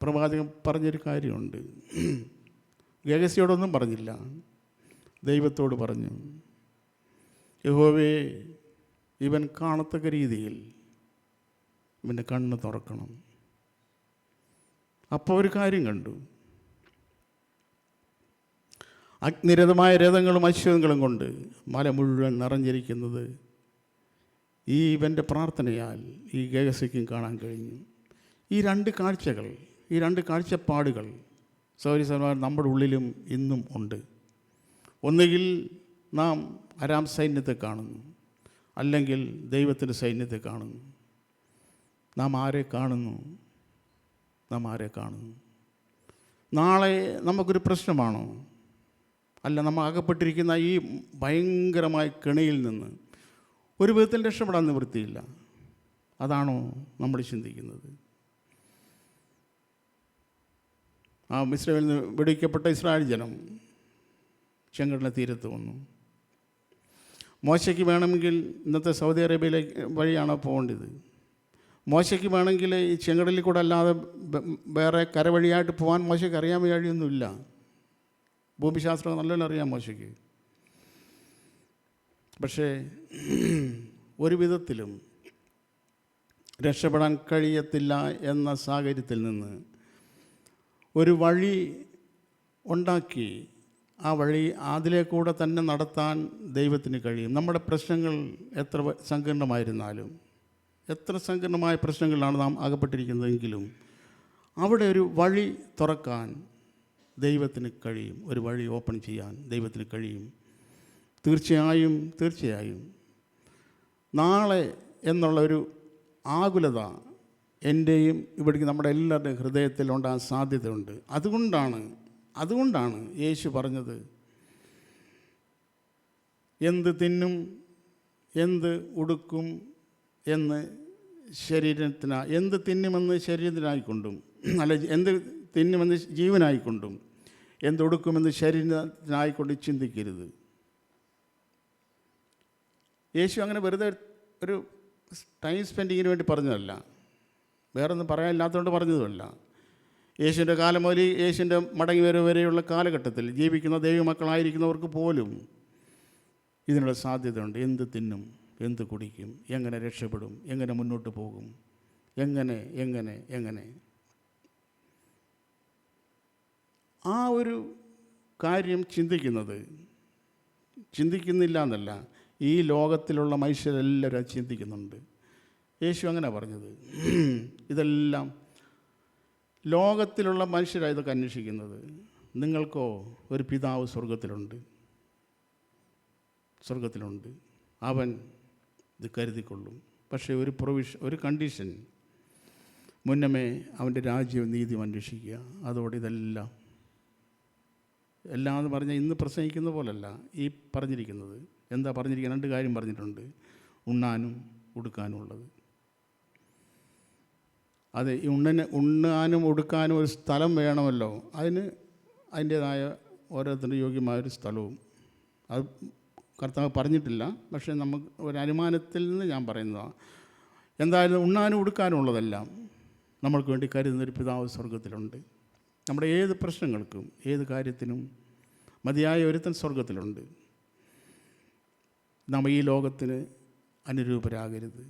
പ്രവാചകൻ പറഞ്ഞൊരു കാര്യമുണ്ട്. ഗേഹസിയോടൊന്നും പറഞ്ഞില്ല, ദൈവത്തോട് പറഞ്ഞു, യഹോവേ, ഇവൻ കാണത്തക്ക രീതിയിൽ ഇവൻ്റെ കണ്ണ് തുറക്കണം. അപ്പോൾ ഒരു കാര്യം കണ്ടു. അഗ്നിരഥമായ രഥങ്ങളും അശ്വങ്ങളും കൊണ്ട് മല മുഴുവൻ നിറഞ്ഞിരിക്കുന്നത് ഇവൻ്റെ പ്രാർത്ഥനയാൽ ഈ ഗേഹസിക്കും കാണാൻ കഴിഞ്ഞു. ഈ രണ്ട് കാഴ്ചകൾ, ഈ രണ്ട് കാഴ്ചപ്പാടുകൾ സൗരസന്മാർ നമ്മുടെ ഉള്ളിലും ഇന്നും ഉണ്ട്. ഒന്നുകിൽ നാം അരാം സൈന്യത്തെ കാണുന്നു, അല്ലെങ്കിൽ ദൈവത്തിൻ്റെ സൈന്യത്തെ കാണുന്നു. നാം ആരെ കാണുന്നു? നാം ആരെ കാണുന്നു? നാളെ നമുക്കൊരു പ്രശ്നമാണോ? അല്ല, നമ്മൾ അകപ്പെട്ടിരിക്കുന്ന ഈ ഭയങ്കരമായ കെണിയിൽ നിന്ന് ഒരു വിധത്തിൽ രക്ഷപ്പെടാൻ നിവൃത്തിയില്ല. അതാണോ നമ്മൾ ചിന്തിക്കുന്നത്? ആ മിസ്രൈമിൽ നിന്ന് വെടിക്കപ്പെട്ട ഇസ്രായേൽ ജനം ചെങ്കടൽ തീരത്ത് വന്നു. മോശയ്ക്ക് വേണമെങ്കിൽ ഇന്നത്തെ സൗദി അറേബ്യയിലേക്ക് വഴിയാണോ പോകേണ്ടത്? മോശയ്ക്ക് വേണമെങ്കിൽ ഈ ചെങ്കടലിൽ കൂടെ അല്ലാതെ വേറെ കരവഴിയായിട്ട് പോകാൻ മോശയ്ക്ക് അറിയാൻ വഴിയൊന്നുമില്ല. ഭൂമിശാസ്ത്രം നല്ലോണം അറിയാം മോശയ്ക്ക്. പക്ഷേ ഒരു വിധത്തിലും രക്ഷപ്പെടാൻ കഴിയത്തില്ല എന്ന സാഹചര്യത്തിൽ നിന്ന് ഒരു വഴി ഉണ്ടാക്കി ആ വഴി അതിലേക്കൂടെ തന്നെ നടത്താൻ ദൈവത്തിന് കഴിയും. നമ്മുടെ പ്രശ്നങ്ങൾ എത്ര സങ്കീർണമായിരുന്നാലും, എത്ര സങ്കീർണമായ പ്രശ്നങ്ങളിലാണ് നാം അകപ്പെട്ടിരിക്കുന്നതെങ്കിലും അവിടെ ഒരു വഴി തുറക്കാൻ ദൈവത്തിന് കഴിയും. ഒരു വഴി ഓപ്പൺ ചെയ്യാൻ ദൈവത്തിന് കഴിയും. തീർച്ചയായും നാളെ എന്നുള്ളൊരു ആകുലത എൻ്റെയും ഇവിടേക്ക് നമ്മുടെ എല്ലാവരുടെയും ഹൃദയത്തിൽ ഉണ്ടാകാൻ സാധ്യതയുണ്ട്. അതുകൊണ്ടാണ് യേശു പറഞ്ഞത്, എന്ത് തിന്നും എന്ത് ഉടുക്കും എന്ന് എന്ത് തിന്നുമെന്ന് ശരീരത്തിനായിക്കൊണ്ടും, അല്ല, എന്ത് തിന്നുമെന്ന് ജീവനായിക്കൊണ്ടും എന്തൊടുക്കുമെന്ന് ശരീരത്തിനായിക്കൊണ്ട് ചിന്തിക്കരുത്. യേശു അങ്ങനെ വെറുതെ ഒരു ടൈം സ്പെൻഡിങ്ങിന് വേണ്ടി പറഞ്ഞതല്ല, വേറൊന്നും പറയാനില്ലാത്തതുകൊണ്ട് പറഞ്ഞതുമല്ല. യേശുവിൻ്റെ കാലം മുതൽ യേശുവിൻ്റെ മടങ്ങി വരെയുള്ള കാലഘട്ടത്തിൽ ജീവിക്കുന്ന ദൈവമക്കളായിരിക്കുന്നവർക്ക് പോലും ഇതിനുള്ള സാധ്യതയുണ്ട്. എന്ത് തിന്നും, എന്ത് കുടിക്കും, എങ്ങനെ രക്ഷപ്പെടും, എങ്ങനെ മുന്നോട്ട് പോകും, എങ്ങനെ ആ ഒരു കാര്യം ചിന്തിക്കുന്നില്ല എന്നല്ല, ഈ ലോകത്തിലുള്ള മനുഷ്യരെല്ലാവരും ചിന്തിക്കുന്നുണ്ട്. യേശു അങ്ങനെ പറഞ്ഞത്. ഇതെല്ലാം ലോകത്തിലുള്ള മനുഷ്യരാണ് ഇതൊക്കെ അന്വേഷിക്കുന്നത്. നിങ്ങൾക്കോ ഒരു പിതാവ് സ്വർഗത്തിലുണ്ട്, അവൻ ഇത് കരുതിക്കൊള്ളും. പക്ഷേ ഒരു കണ്ടീഷൻ, മുന്നമേ അവൻ്റെ രാജ്യവും നീതിയും അന്വേഷിക്കുക. അതോടെ എല്ലാം എന്ന് പറഞ്ഞാൽ ഇന്ന് പ്രസംഗിക്കുന്ന പോലല്ല ഈ പറഞ്ഞിരിക്കുന്നത്. എന്താ പറഞ്ഞിരിക്കുന്നത്? രണ്ട് കാര്യം പറഞ്ഞിട്ടുണ്ട്: ഉണ്ണാനും ഉടുക്കാനും ഉള്ളത്. അതെ, ഈ ഉണ്ണാനും ഉടുക്കാനും ഒരു സ്ഥലം വേണമല്ലോ. അതിൻ്റേതായ ഓരോരുത്തരുടെ യോഗ്യമായൊരു സ്ഥലവും അത് കർത്താവ് പറഞ്ഞിട്ടില്ല. പക്ഷേ നമുക്ക് ഒരു അനുമാനത്തിൽ നിന്ന് ഞാൻ പറയുന്നതാണ്. എന്തായാലും ഉണ്ണാനും ഉടുക്കാനും ഉള്ളതെല്ലാം നമ്മൾക്ക് വേണ്ടി കരുതുന്നൊരു പിതാവ് സ്വർഗത്തിലുണ്ട്. നമ്മുടെ ഏത് പ്രശ്നങ്ങൾക്കും ഏത് കാര്യത്തിനും മതിയായ ഒരുത്തൻ സ്വർഗത്തിലുണ്ട്. നാം ഈ ലോകത്തിന് അനുരൂപരാകരുത്,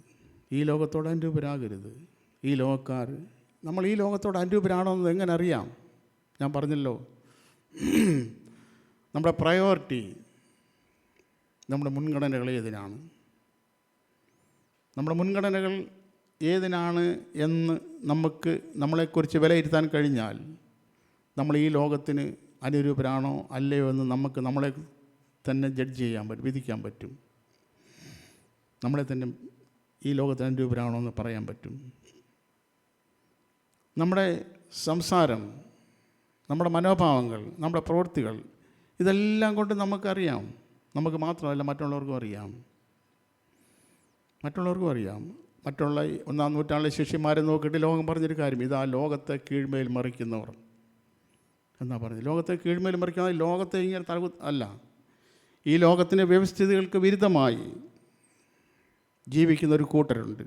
ഈ ലോകത്തോട് അനുരൂപരാകരുത്. ഈ ലോകക്കാർ, നമ്മൾ ഈ ലോകത്തോട് അനുരൂപരാണോ എന്ന് എങ്ങനെ അറിയാം? ഞാൻ പറഞ്ഞല്ലോ, നമ്മുടെ പ്രയോറിറ്റി, നമ്മുടെ മുൻഗണനകൾ ഏതിനാണ്? നമ്മുടെ മുൻഗണനകൾ ഏതിനാണ് എന്ന് നമ്മളെക്കുറിച്ച് വിലയിരുത്താൻ കഴിഞ്ഞാൽ നമ്മൾ ഈ ലോകത്തിന് അനുരൂപരാണോ അല്ലയോ എന്ന് നമ്മളെ തന്നെ ജഡ്ജ് ചെയ്യാൻ പറ്റും, വിധിക്കാൻ പറ്റും. നമ്മളെ തന്നെ ഈ ലോകത്തിന് അനുരൂപരാണോ എന്ന് പറയാൻ പറ്റും. നമ്മുടെ സംസാരം, നമ്മുടെ മനോഭാവങ്ങൾ, നമ്മുടെ പ്രവൃത്തികൾ, ഇതെല്ലാം കൊണ്ട് നമുക്കറിയാം. നമുക്ക് മാത്രമല്ല, മറ്റുള്ളവർക്കും അറിയാം. മറ്റുള്ള 1-ാം നൂറ്റാണ്ടിലെ ശിഷ്യന്മാരെ നോക്കിയിട്ട് ലോകം പറഞ്ഞൊരു കാര്യം, ഇതാ ലോകത്തെ കീഴ്മേൽ മറിക്കുന്നവർ എന്നാ പറഞ്ഞത്. ലോകത്തെ കീഴ്മേൽ മറിക്കുന്ന ലോകത്തെ ഇങ്ങനെ അല്ല, ഈ ലോകത്തിൻ്റെ വ്യവസ്ഥിതികൾക്ക് വിരുദ്ധമായി ജീവിക്കുന്ന ഒരു കൂട്ടരുണ്ട്.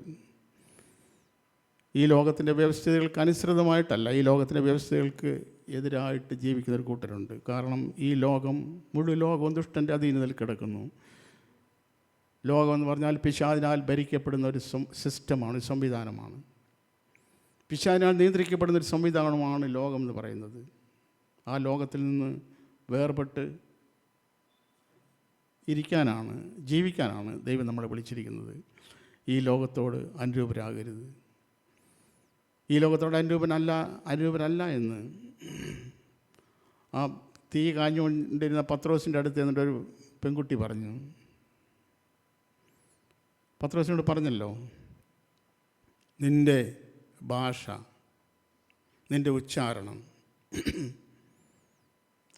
ഈ ലോകത്തിൻ്റെ വ്യവസ്ഥിതികൾക്ക് അനുസൃതമായിട്ടല്ല, ഈ ലോകത്തിൻ്റെ വ്യവസ്ഥിതികൾക്ക് എതിരായിട്ട് ജീവിക്കുന്ന ഒരു കൂട്ടരുണ്ട്. കാരണം ഈ ലോകം, മുഴുവൻ ലോകവും ദുഷ്ടൻ്റെ അധീനതയിൽ കിടക്കുന്നു. ലോകം എന്ന് പറഞ്ഞാൽ പിശാചിനാൽ ഭരിക്കപ്പെടുന്ന ഒരു സിസ്റ്റമാണ്, സംവിധാനമാണ്. പിശാചിനാൽ നിയന്ത്രിക്കപ്പെടുന്ന ഒരു സംവിധാനമാണ് ലോകം എന്ന് പറയുന്നത്. ആ ലോകത്തിൽ നിന്ന് വേർപെട്ട് ജീവിക്കാനാണ് ദൈവം നമ്മളെ വിളിച്ചിരിക്കുന്നത്. ഈ ലോകത്തോട് അനുരൂപരാകരുത്. ഈ ലോകത്തോട് അനുരൂപരല്ല എന്ന് ആ തീ കാഞ്ഞുകൊണ്ടിരുന്ന പത്രോസിൻ്റെ അടുത്ത് എന്നിട്ടൊരു പെൺകുട്ടി പറഞ്ഞു. പത്രോസിനോട് പറഞ്ഞല്ലോ, നിൻ്റെ ഭാഷ, നിൻ്റെ ഉച്ചാരണം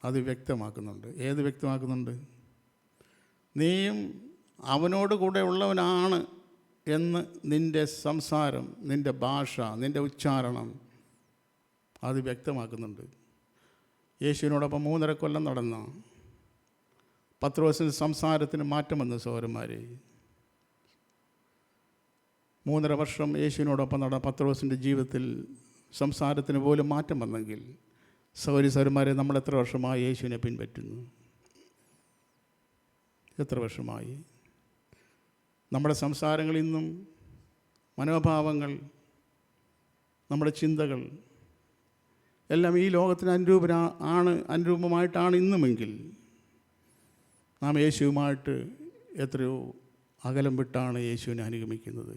അത് വ്യക്തമാക്കുന്നുണ്ട്. ഏത് വ്യക്തമാക്കുന്നുണ്ട്? നീയും അവനോട് കൂടെ ഉള്ളവനാണ് എന്ന് നിൻ്റെ സംസാരം, നിൻ്റെ ഭാഷ, നിൻ്റെ ഉച്ചാരണം അത് വ്യക്തമാക്കുന്നുണ്ട്. യേശുവിനോടൊപ്പം 3.5 കൊല്ലം നടന്ന പത്രോസിൻ്റെ സംസാരത്തിന് മാറ്റം വന്നു സഹോദരന്മാരെ. 3.5 വർഷം യേശുവിനോടൊപ്പം നടന്ന പത്രോസിൻ്റെ ജീവിതത്തിൽ സംസാരത്തിന് പോലും മാറ്റം വന്നെങ്കിൽ സഹോദരന്മാരെ, നമ്മൾ എത്ര വർഷമായി യേശുവിനെ പിൻപറ്റുന്നു? എത്ര വർഷമായി? നമ്മുടെ സംസാരങ്ങളിൽ നിന്നും മനോഭാവങ്ങൾ, നമ്മുടെ ചിന്തകൾ എല്ലാം ഈ ലോകത്തിന് അനുരൂപമായിട്ടാണ് ഇന്നുമെങ്കിൽ നാം യേശുവുമായിട്ട് എത്രയോ അകലം വിട്ടാണ് യേശുവിനെ അനുഗമിക്കുന്നത്.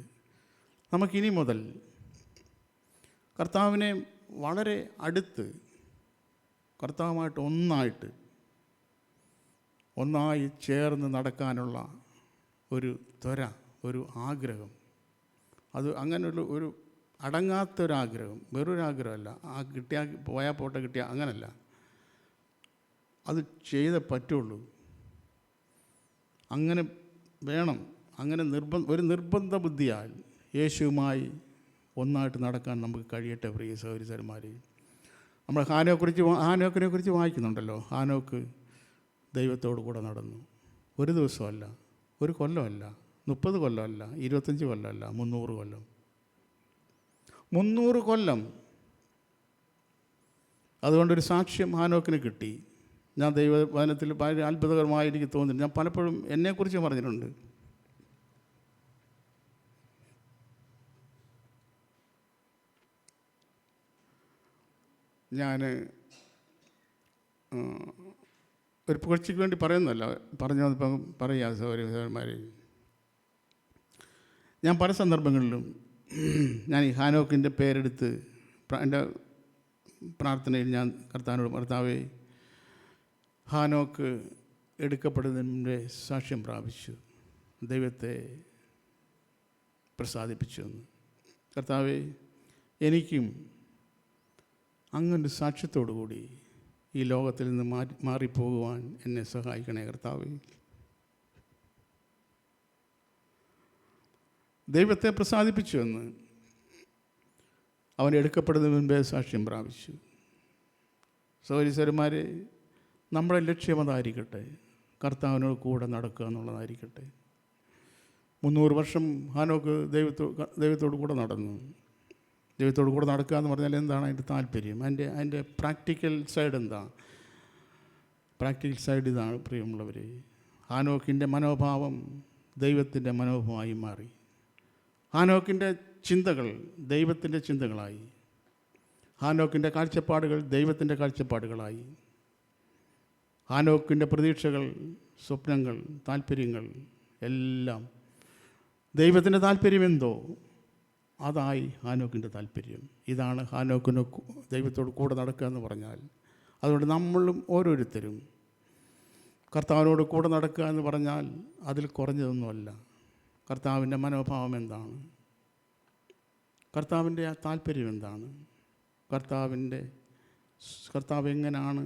നമുക്കിനി മുതൽ കർത്താവിനെ വളരെ അടുത്ത്, കർത്താവുമായിട്ട് ഒന്നായി ചേർന്ന് നടക്കാനുള്ള ഒരു ത്വര, ഒരു ആഗ്രഹം, അത് ഒരു അടങ്ങാത്തൊരാഗ്രഹം, വേറൊരാഗ്രഹമല്ല. പോയാൽ പോട്ടെ, കിട്ടിയ അങ്ങനല്ല, അത് ചെയ്തേ പറ്റുള്ളൂ. അങ്ങനെ വേണം. അങ്ങനെ ഒരു നിർബന്ധ ബുദ്ധിയാൽ യേശുവുമായി ഒന്നായിട്ട് നടക്കാൻ നമുക്ക് കഴിയട്ടെ. പ്രിയ സഹോദരന്മാരെ, നമ്മൾ ഹാനോക്കിനെ കുറിച്ച് വായിക്കുന്നുണ്ടല്ലോ. ഹാനോക്ക് ദൈവത്തോടു കൂടെ നടന്നു. ഒരു ദിവസമല്ല, ഒരു കൊല്ലമല്ല, 30 കൊല്ലമല്ല, 25 കൊല്ലമല്ല, 300 കൊല്ലം. 300 കൊല്ലം. അതുകൊണ്ടൊരു സാക്ഷ്യം ഹാനോക്കിന് കിട്ടി. ഞാൻ ദൈവവചനത്തിൽ വളരെ അത്ഭുതകരമായി എനിക്ക് തോന്നിയിട്ടുണ്ട്. ഞാൻ പലപ്പോഴും എന്നെക്കുറിച്ച് പറഞ്ഞിട്ടുണ്ട്. ഞാൻ ഒരു പുകഴ്ചയ്ക്ക് വേണ്ടി പറയുന്നതല്ല, പറഞ്ഞപ്പം പറയാം സഹോദരന്മാരെ. ഞാൻ പല സന്ദർഭങ്ങളിലും ഞാൻ ഈ ഹാനോക്കിൻ്റെ പേരെടുത്ത് എൻ്റെ പ്രാർത്ഥനയിൽ ഞാൻ കർത്താവേ, ഹാനോക്ക് എടുക്കപ്പെടുന്നതിൻ്റെ സാക്ഷ്യം പ്രാപിച്ചു, ദൈവത്തെ പ്രസാദിപ്പിച്ചു എന്ന്. കർത്താവേ, എനിക്കും അങ്ങനൊരു സാക്ഷ്യത്തോടു കൂടി ഈ ലോകത്തിൽ നിന്ന് മാറിപ്പോകുവാൻ എന്നെ സഹായിക്കണേ കർത്താവേ. ദൈവത്തെ പ്രസാദിപ്പിച്ചു എന്ന് അവൻ എടുക്കപ്പെടുന്നതിന് മുൻപേ സാക്ഷ്യം പ്രാപിച്ചു. സഹോദരന്മാരെ, നമ്മുടെ ലക്ഷ്യം അതായിരിക്കട്ടെ, കർത്താവിനോട് കൂടെ നടക്കുക എന്നുള്ളതായിരിക്കട്ടെ. 300 വർഷം ഹാനോക്ക് ദൈവത്തോട് കൂടെ നടന്നു. ദൈവത്തോട് കൂടെ നടക്കുക എന്ന് പറഞ്ഞാൽ എന്താണ് അതിൻ്റെ താല്പര്യം? അതിൻ്റെ പ്രാക്ടിക്കൽ സൈഡ് എന്താ? പ്രാക്ടിക്കൽ സൈഡ് ഇതാണ് പ്രിയമുള്ളവരെ. ഹാനോക്കിൻ്റെ മനോഭാവം ദൈവത്തിൻ്റെ മനോഭാവമായി മാറി. ഹാനോക്കിൻ്റെ ചിന്തകൾ ദൈവത്തിൻ്റെ ചിന്തകളായി. ഹാനോക്കിൻ്റെ കാഴ്ചപ്പാടുകൾ ദൈവത്തിൻ്റെ കാഴ്ചപ്പാടുകളായി. ഹാനോക്കിൻ്റെ പ്രതീക്ഷകൾ, സ്വപ്നങ്ങൾ, താല്പര്യങ്ങൾ എല്ലാം ദൈവത്തിൻ്റെ താല്പര്യമെന്തോ അതായി ഹാനോക്കിൻ്റെ താല്പര്യം. ഇതാണ് ഹാനോക്കിന് ദൈവത്തോട് കൂടെ നടക്കുക എന്ന് പറഞ്ഞാൽ. അതുകൊണ്ട് നമ്മളും ഓരോരുത്തരും കർത്താവിനോട് കൂടെ നടക്കുക എന്ന് പറഞ്ഞാൽ അതിൽ കുറഞ്ഞതൊന്നുമല്ല. കർത്താവിൻ്റെ മനോഭാവം എന്താണ്? കർത്താവിൻ്റെ ആ താല്പര്യം എന്താണ്? കർത്താവ് എങ്ങനെയാണ്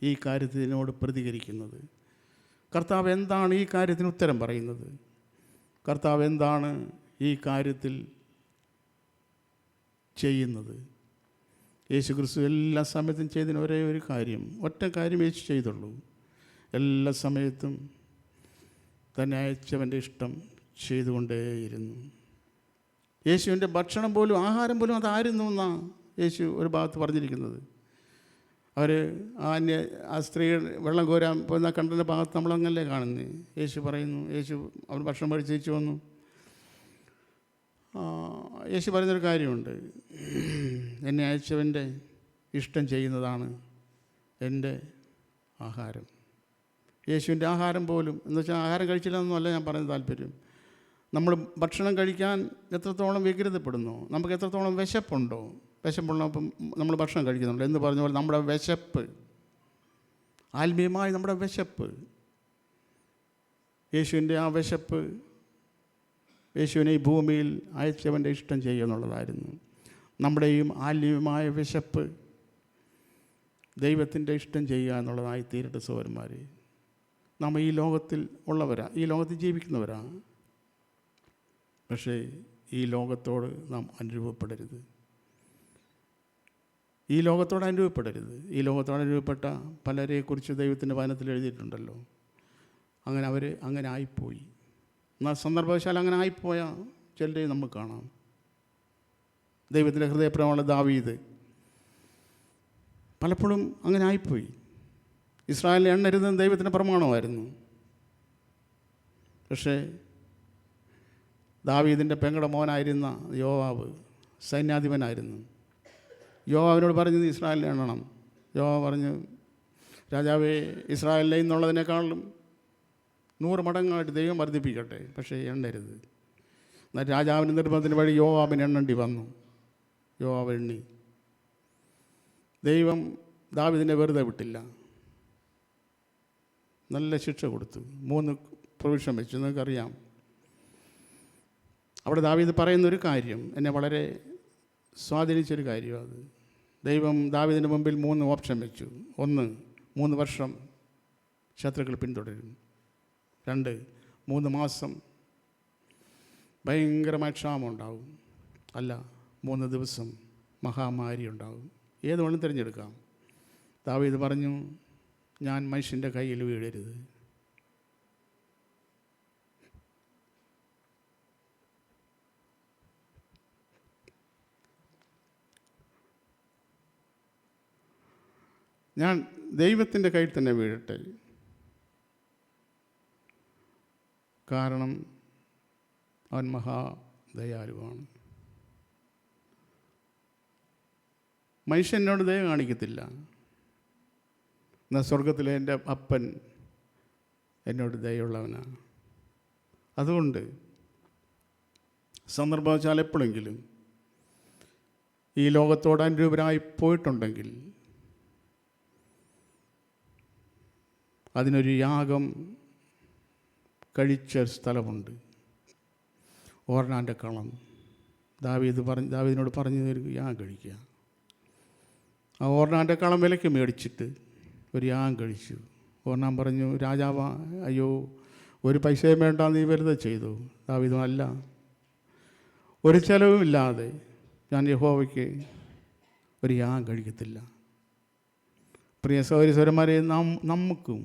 ഈ കാര്യത്തിനോട് പ്രതികരിക്കുന്നത്? കർത്താവ് എന്താണ് ഈ കാര്യത്തിന് ഉത്തരം പറയുന്നത്? കർത്താവ് എന്താണ് ഈ കാര്യത്തിൽ ചെയ്യുന്നത്? യേശുക്രിസ്തു എല്ലാ സമയത്തും ചെയ്തതിന് ഒരേ ഒരു കാര്യം, ഒറ്റ കാര്യം യേശു ചെയ്തുള്ളൂ. എല്ലാ സമയത്തും തന്നെ അയച്ചവൻ്റെ ഇഷ്ടം ചെയ്തുകൊണ്ടേയിരുന്നു. യേശുവിൻ്റെ ഭക്ഷണം പോലും ആഹാരം പോലും അതായിരുന്നു എന്നാണ് യേശു ഒരു ഭാഗത്ത് പറഞ്ഞിരിക്കുന്നത്. അവർ ആ സ്ത്രീ വെള്ളം കോരാൻ പോകുന്ന കണ്ടതിൻ്റെ ഭാഗത്ത് നമ്മളങ്ങനല്ലേ കാണുന്നത്. യേശു പറയുന്നു, അവർ ഭക്ഷണം കഴിച്ചു വന്നു. യേശു പറയുന്നൊരു കാര്യമുണ്ട്, എന്നെ അയച്ചവൻ്റെ ഇഷ്ടം ചെയ്യുന്നതാണ് എൻ്റെ ആഹാരം. യേശുവിൻ്റെ ആഹാരം പോലും എന്ന് വെച്ചാൽ ആഹാരം കഴിച്ചില്ല എന്നല്ല ഞാൻ പറയുന്ന താല്പര്യം. നമ്മൾ ഭക്ഷണം കഴിക്കാൻ എത്രത്തോളം വ്യഗ്രതപ്പെടുന്നു, നമുക്ക് എത്രത്തോളം വിശപ്പുണ്ടോ, വിശപ്പുള്ളപ്പം നമ്മൾ ഭക്ഷണം കഴിക്കുന്നുണ്ട് എന്ന് പറഞ്ഞ പോലെ നമ്മുടെ വിശപ്പ്, ആത്മീയമായി നമ്മുടെ വിശപ്പ്, യേശുവിൻ്റെ ആ വിശപ്പ് യേശുവിനെ ഈ ഭൂമിയിൽ അയച്ചവൻ്റെ ഇഷ്ടം ചെയ്യുക എന്നുള്ളതായിരുന്നു. നമ്മുടെയും ആത്മീയമായ വിശപ്പ് ദൈവത്തിൻ്റെ ഇഷ്ടം ചെയ്യുക എന്നുള്ളതായി തീരട്ടെ സഹോദരന്മാർ. നമ്മൾ ഈ ലോകത്തിൽ ഉള്ളവരാ, ഈ ലോകത്തിൽ ജീവിക്കുന്നവരാണ്. പക്ഷേ ഈ ലോകത്തോട് നാം അനുരൂപപ്പെടരുത്. ഈ ലോകത്തോട് അനുരൂപപ്പെട്ട പലരെക്കുറിച്ച് ദൈവത്തിൻ്റെ വചനത്തിൽ എഴുതിയിട്ടുണ്ടല്ലോ. അങ്ങനെ ആയിപ്പോയി. എന്നാൽ സന്ദർഭവശാൽ അങ്ങനെ ആയിപ്പോയ ചിലരെ നമുക്ക് കാണാം. ദൈവത്തിൻ്റെ ഹൃദയപ്രേമമുള്ള ദാവീദ് പലപ്പോഴും അങ്ങനെ ആയിപ്പോയി. ഇസ്രായേലിനെ എണ്ണരുതെന്ന് ദൈവത്തിൻ്റെ പ്രമാണമായിരുന്നു. പക്ഷേ ദാവീദിൻ്റെ പെങ്ങളുടെ മോനായിരുന്ന യോവാബ് സൈന്യാധിപനായിരുന്നു. യോവാബിനോട് പറഞ്ഞത് ഇസ്രായേലിനെ എണ്ണണം. യോവാബ് പറഞ്ഞു, രാജാവേ, ഇസ്രായേലിൽ നിന്നുള്ളതിനേക്കാളും 100 മടങ്ങായിട്ട് ദൈവം വർദ്ധിപ്പിക്കട്ടെ, പക്ഷേ എണ്ണരുത്. എന്നാൽ രാജാവിൻ്റെ നിർബന്ധത്തിന് വഴി യോവാബിന് എണ്ണേണ്ടി വന്നു. യോവാബ് എണ്ണി. ദൈവം ദാവീദിനെ വെറുതെ വിട്ടില്ല, നല്ല ശിക്ഷ കൊടുത്തു. 3 പ്രൊവിഷൻ വെച്ചു. നിങ്ങൾക്കറിയാം, അവിടെ ദാവീദ് പറയുന്നൊരു കാര്യം എന്നെ വളരെ സ്വാധീനിച്ചൊരു കാര്യമാണ്. അത് ദൈവം ദാവീദിൻ്റെ മുമ്പിൽ 3 ഓപ്ഷൻ വെച്ചു. 1, 3 വർഷം ശത്രുക്കൾ പിന്തുടരും. 2, 3 മാസം ഭയങ്കരമായ ക്ഷാമം ഉണ്ടാവും. അല്ല, 3 ദിവസം മഹാമാരി ഉണ്ടാവും. ഏത് വേണം തിരഞ്ഞെടുക്കാം. ദാവീദ് പറഞ്ഞു, ഞാൻ മനുഷ്യൻ്റെ കയ്യിൽ വീഴരുത്. ഞാൻ ദൈവത്തിൻ്റെ കയ്യിൽ തന്നെ വീഴട്ടെ. കാരണം അവൻ മഹാദയാലുവാണ്. മനുഷ്യനോട് ദയ കാണിക്കത്തില്ല. എന്നാൽ സ്വർഗത്തിലെ എൻ്റെ അപ്പൻ എന്നോട് ദയുള്ളവനാണ്. അതുകൊണ്ട് സന്ദർഭവശാൽ എപ്പോഴെങ്കിലും ഈ ലോകത്തോട് അനുരൂപരായി പോയിട്ടുണ്ടെങ്കിൽ അതിനൊരു യാഗം കഴിച്ച സ്ഥലമുണ്ട്, ഓർണാൻ്റെ കളം. ദാവീദിനോട് പറഞ്ഞു തരും, യാഗം കഴിക്കുക. ആ ഓർണാൻ്റെ കളം വിലയ്ക്ക് മേടിച്ചിട്ട് ഒരു യാഗം കഴിച്ചു. ഓർണാൻ പറഞ്ഞു, രാജാവ, അയ്യോ, ഒരു പൈസയും വേണ്ട, നീ വെറുതെ ചെയ്തു. ദാവീദ്, അല്ല, ഒരു ചിലവുമില്ലാതെ ഞാൻ യഹോവയ്ക്ക് ഒരു യാഗം കഴിക്കത്തില്ല. പ്രിയ സഹോദരന്മാരെ, നമുക്കും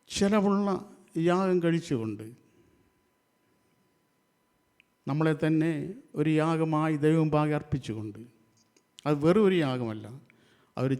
ചിലവുള്ള യാഗം കഴിച്ചുകൊണ്ട് നമ്മളെ തന്നെ ഒരു യാഗമായി ദൈവം ഭാഗം അർപ്പിച്ചുകൊണ്ട്, അത് വെറും ഒരു യാഗമല്ല, അവർ